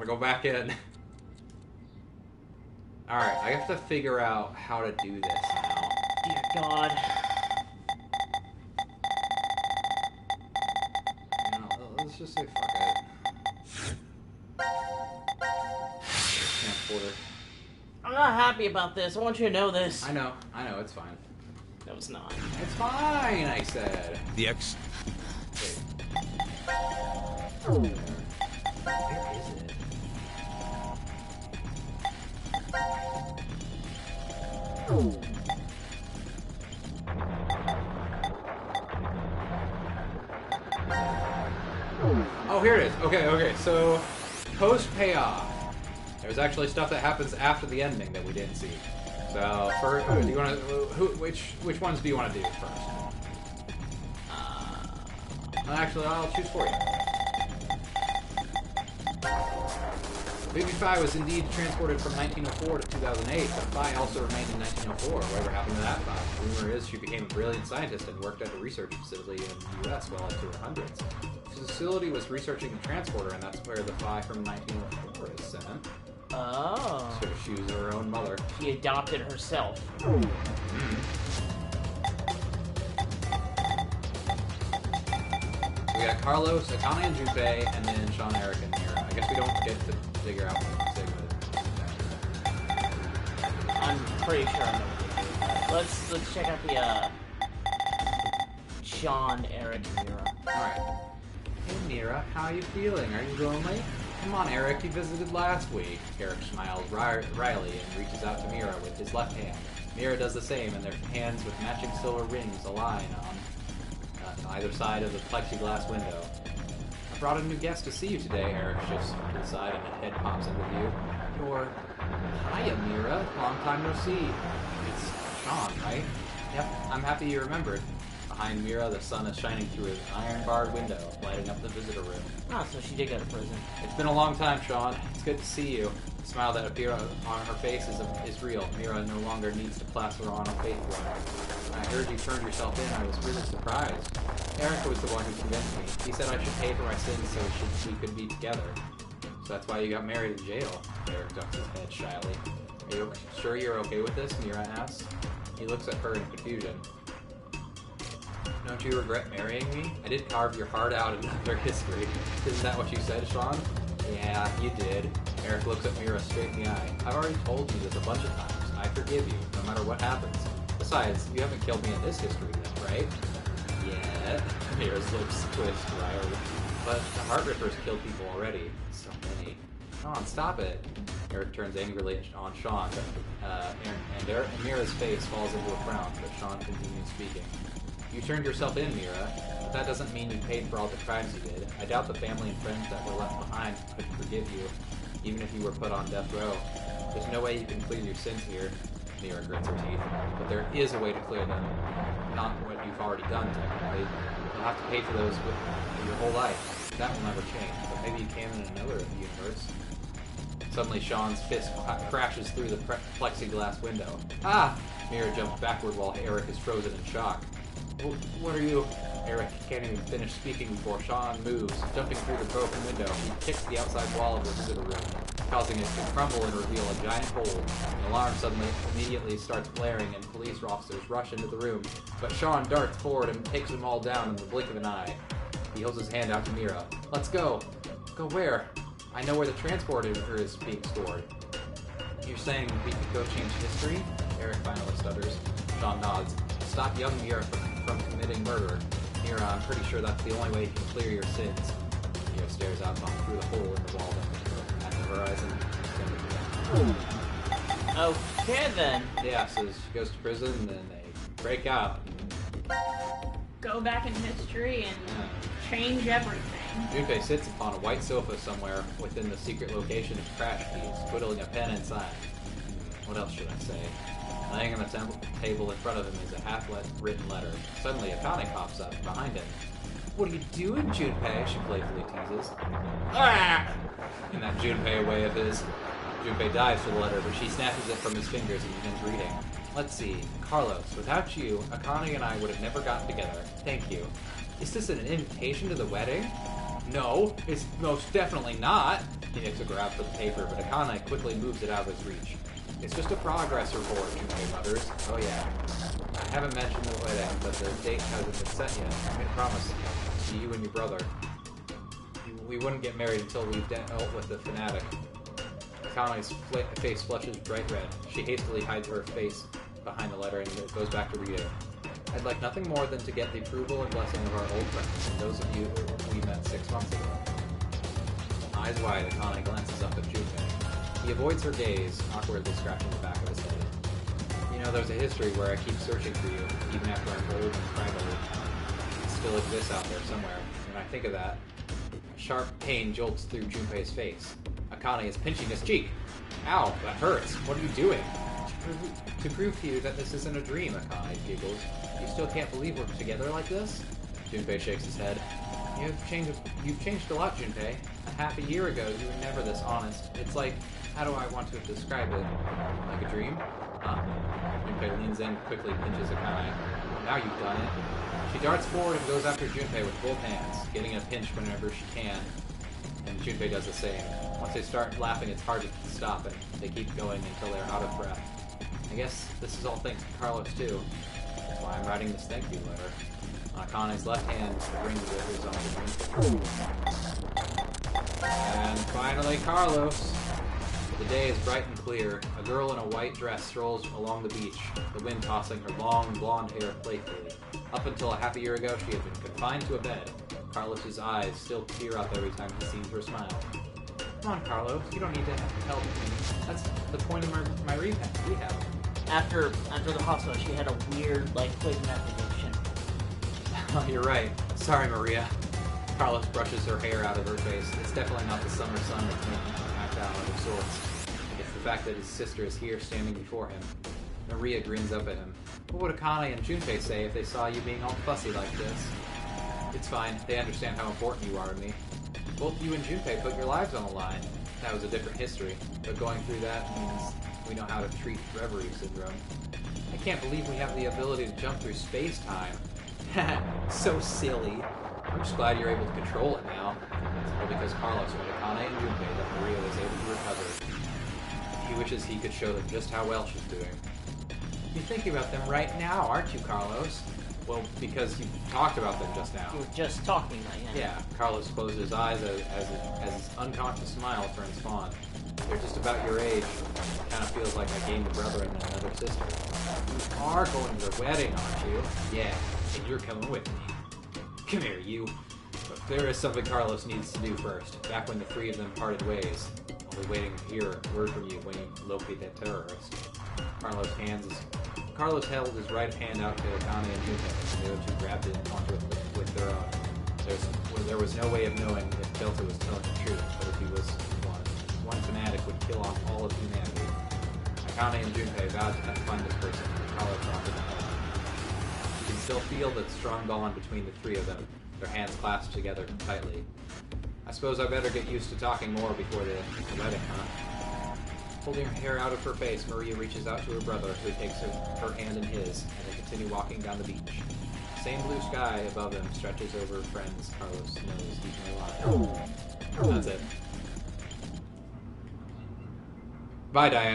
gonna go back in. Alright, I have to figure out how to do this now. Dear God. You know, let's just say fuck it. Transporter. I'm not happy about this. I want you to know this. I know, it's fine. No, it's not. It's fine, I said. The X. Wait. Where is it? Oh, here it is. Okay, so post-payoff. There's actually stuff that happens after the ending that we didn't see. So, do you want to... Which ones do you want to do first? Actually, I'll choose for you. Baby Phi was indeed transported from 1904 to 2008, but Phi also remained in 1904. Whatever happened to that Phi? Rumor is she became a brilliant scientist and worked at a research facility in the U.S. well into her hundreds. The facility was researching the transporter, and that's where the Phi from 1904 is sent. Oh. So she was her own mother. She adopted herself. We got Carlos, Akane, and Junpei, and then Sean, Eric, and Mira. I guess we don't get to figure out what Sigma. I'm pretty sure I know what to do. Let's check out the Sean, Eric, and Mira. Alright. Hey Mira, how are you feeling? Are you lonely? Come on, Eric, you visited last week. Eric smiles wryly and reaches out to Mira with his left hand. Mira does the same, and their hands with matching silver rings align on either side of the plexiglass window. I brought a new guest to see you today, Eric shifts to the side and a head pops into view. You're... Hiya, Mira. Long time no see. It's Sean, right? Yep, I'm happy you remembered. Behind Mira, the sun is shining through an iron-barred window, lighting up the visitor room. Ah, so she did go to prison. It's been a long time, Sean. It's good to see you. The smile that appeared on her face is real. Mira no longer needs to plaster on a fake one. I heard you turned yourself in. I was really surprised. Eric was the one who convinced me. He said I should pay for my sins so we could be together. So that's why you got married in jail. Eric ducks his head shyly. Are you sure you're okay with this? Mira asks. He looks at her in confusion. Don't you regret marrying me? I did carve your heart out in another history. Isn't that what you said, Sean? Yeah, you did. Eric looks at Mira straight in the eye. I've already told you this a bunch of times. I forgive you, no matter what happens. Besides, you haven't killed me in this history yet, right? Yeah. Mira's lips twist wryly. But the Heartrippers killed people already. So many. Sean, stop it. Eric turns angrily on Sean, and Mira's face falls into a frown, but Sean continues speaking. You turned yourself in, Mira, but that doesn't mean you paid for all the crimes you did. I doubt the family and friends that were left behind could forgive you, even if you were put on death row. There's no way you can clear your sins here. Mira grits her teeth. But there is a way to clear them. Not what you've already done, technically. You'll have to pay for those with your whole life. That will never change, but maybe you can in another universe. Suddenly, Sean's fist crashes through the plexiglass window. Ah! Mira jumps backward while Eric is frozen in shock. What are you... Eric can't even finish speaking before Sean moves. Jumping through the broken window, he kicks the outside wall of the visitor room, causing it to crumble and reveal a giant hole. An alarm immediately starts blaring and police officers rush into the room, but Sean darts forward and takes them all down in the blink of an eye. He holds his hand out to Mira. Let's go. Go where? I know where the transporter is being stored. You're saying we could go change history? Eric finally stutters. Sean nods. Stop young Mira from committing murder. Mira, I'm pretty sure that's the only way you can clear your sins. Mira stares out through the hole in the wall at the horizon. Okay, then. Yeah, so she goes to prison, and then they break out. Go back in history and change everything. Junpei sits upon a white sofa somewhere within the secret location of Crash Keys, twiddling a pen inside. What else should I say? Laying on the table in front of him is a half-written letter. Suddenly, Akane pops up behind him. What are you doing, Junpei? She playfully teases. Ah! In that Junpei way of his. Junpei dives for the letter, but she snatches it from his fingers and begins reading. Let's see. Carlos, without you, Akane and I would have never gotten together. Thank you. Is this an invitation to the wedding? No, it's most definitely not. He makes a grab for the paper, but Akane quickly moves it out of his reach. It's just a progress report, Junpei mutters. Oh yeah. I haven't mentioned the wedding, but the date hasn't been set yet. I made a promise to you and your brother. We wouldn't get married until we've dealt with the fanatic. Akane's face flushes bright red. She hastily hides her face behind the letter and goes back to reading. I'd like nothing more than to get the approval and blessing of our old friends, and those of you we met 6 months ago. Eyes wide, Akane glances up at Junpei. He avoids her gaze, awkwardly scratching the back of his head. You know, there's a history where I keep searching for you, even after I'm old and scraggly. It still exists out there somewhere. When I think of that, a sharp pain jolts through Junpei's face. Akane is pinching his cheek. Ow, that hurts. What are you doing? To prove to you that this isn't a dream, Akane giggles. You still can't believe we're together like this? Junpei shakes his head. You've changed a lot, Junpei. A half a year ago, you were never this honest. It's like, how do I want to describe it? Like a dream? Junpei leans in, quickly pinches Akane. Now you've done it. She darts forward and goes after Junpei with both hands, getting a pinch whenever she can. And Junpei does the same. Once they start laughing, it's hard to stop it. They keep going until they're out of breath. I guess this is all thanks to Carlos, too. That's why I'm writing this thank you letter. On Akane's left hand, the ring glitters on the drink. And finally, Carlos. The day is bright and clear. A girl in a white dress strolls along the beach, the wind tossing her long, blonde hair playfully. Up until a half a year ago, she had been confined to a bed. Carlos's eyes still tear up every time he sees her smile. Come on, Carlos. You don't need to help me. That's the point of my rehab. After the hospital, she had a weird, like, poison application. Oh, you're right. Sorry, Maria. Carlos brushes her hair out of her face. It's definitely not the summer sun that's making him act out of sorts. It's the fact that his sister is here standing before him. Maria grins up at him. What would Akane and Junpei say if they saw you being all fussy like this? It's fine. They understand how important you are to me. Both you and Junpei put your lives on the line. That was a different history, but going through that means we know how to treat reverie syndrome. I can't believe we have the ability to jump through space-time. So silly. I'm just glad you're able to control it now. It's all because Carlos went Akane and Junpei that Maria was able to recover. He wishes he could show them just how well she's doing. You're thinking about them right now, aren't you, Carlos? Well, because you talked about them just now. You were just talking right now. Yeah, Carlos closed his eyes as his unconscious smile turns fond. They're just about your age. It kind of feels like I gained a brother and another sister. You are going to the wedding, aren't you? Yeah, and you're coming with me. Come here, you. But there is something Carlos needs to do first. Back when the three of them parted ways, I'll be waiting to hear a word from you when you locate that terrorist. Carlos held his right hand out to Akane and Junpei. The other two grabbed it onto it with their own. There was no way of knowing if Delta was telling the truth, but if he was one fanatic would kill off all of humanity. Akane and Junpei vowed to find this person, and Carlos offered to help. You can still feel the strong bond between the three of them, their hands clasped together tightly. I suppose I better get used to talking more before the wedding, huh? Holding her hair out of her face, Maria reaches out to her brother, who takes her hand in his, and they continue walking down the beach. The same blue sky above them stretches over friends Carlos knows each alive. That's it. Bye, Diane.